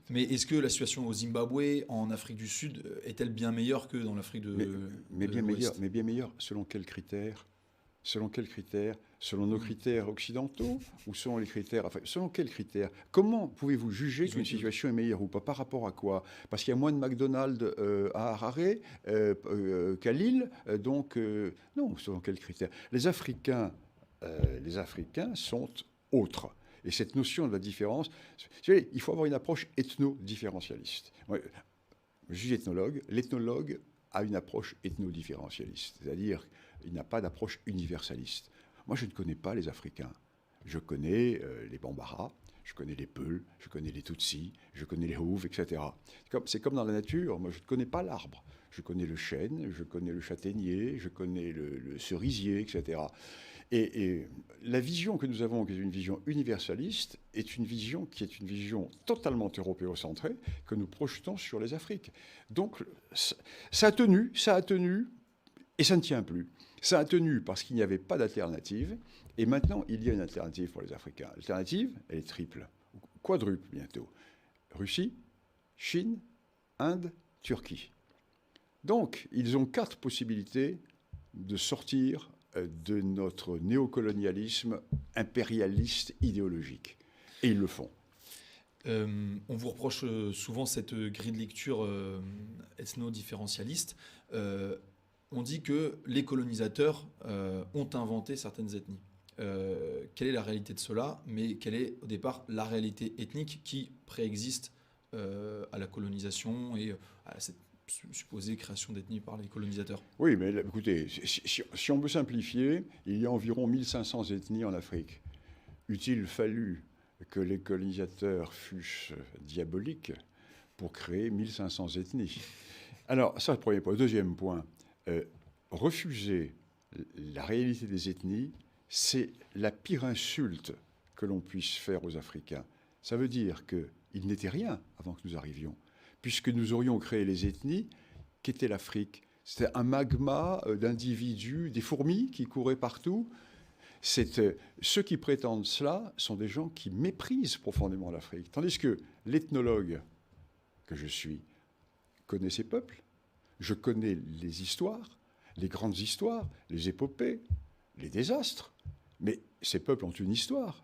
Mais est-ce que la situation au Zimbabwe, en Afrique du Sud, est-elle bien meilleure que dans l'Afrique Mais, mais de bien meilleur, l'Ouest? mais bien meilleur, selon quels critères? Selon quels critères? Selon nos critères occidentaux ou selon les critères, enfin, selon quels critères? Comment pouvez-vous juger Ils ont qu'une été. situation est meilleure ou pas? Par rapport à quoi? Parce qu'il y a moins de McDonald's à Harare qu'à Lille, non, selon quels critères? Les Africains sont autres. Et cette notion de la différence, il faut avoir une approche ethno-différentialiste. Ouais, je suis ethnologue. L'ethnologue a une approche ethno-différentialiste, c'est-à-dire il n'a pas d'approche universaliste. Moi, je ne connais pas les Africains. Je connais les Bambara, je connais les Peuls, je connais les Tutsis, je connais les Houves, etc. C'est comme dans la nature. Moi, je ne connais pas l'arbre. Je connais le chêne, je connais le châtaignier, je connais le cerisier, etc. Et la vision que nous avons, qui est une vision universaliste, est une vision qui est une vision totalement européocentrée que nous projetons sur les Afriques. Donc, ça a tenu, et ça ne tient plus. Ça a tenu parce qu'il n'y avait pas d'alternative, et maintenant, il y a une alternative pour les Africains. L'alternative, elle est triple, quadruple bientôt. Russie, Chine, Inde, Turquie. Donc, ils ont 4 possibilités de sortir de notre néocolonialisme impérialiste idéologique. Et ils le font. On vous reproche souvent cette grille de lecture ethno-différentialiste. On dit que les colonisateurs ont inventé certaines ethnies. Quelle est la réalité de cela? Mais quelle est au départ la réalité ethnique qui préexiste à la colonisation et à cette supposée création d'ethnies par les colonisateurs? Oui, mais écoutez, si on veut simplifier, il y a environ 1500 ethnies en Afrique. Eût-il fallu que les colonisateurs fussent diaboliques pour créer 1500 ethnies? Alors, ça, le premier point. Deuxième point, refuser la réalité des ethnies, c'est la pire insulte que l'on puisse faire aux Africains. Ça veut dire qu'ils n'étaient rien avant que nous arrivions, puisque nous aurions créé les ethnies. Qu'était l'Afrique? C'était un magma d'individus, des fourmis qui couraient partout. Ceux qui prétendent cela sont des gens qui méprisent profondément l'Afrique. Tandis que l'ethnologue que je suis connaît ces peuples, je connais les histoires, les grandes histoires, les épopées, les désastres. Mais ces peuples ont une histoire.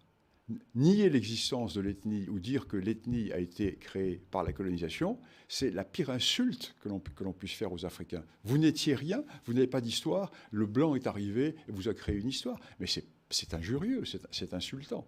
Nier l'existence de l'ethnie ou dire que l'ethnie a été créée par la colonisation, c'est la pire insulte que l'on puisse faire aux Africains. Vous n'étiez rien, vous n'avez pas d'histoire, le blanc est arrivé et vous a créé une histoire. Mais c'est injurieux, c'est insultant.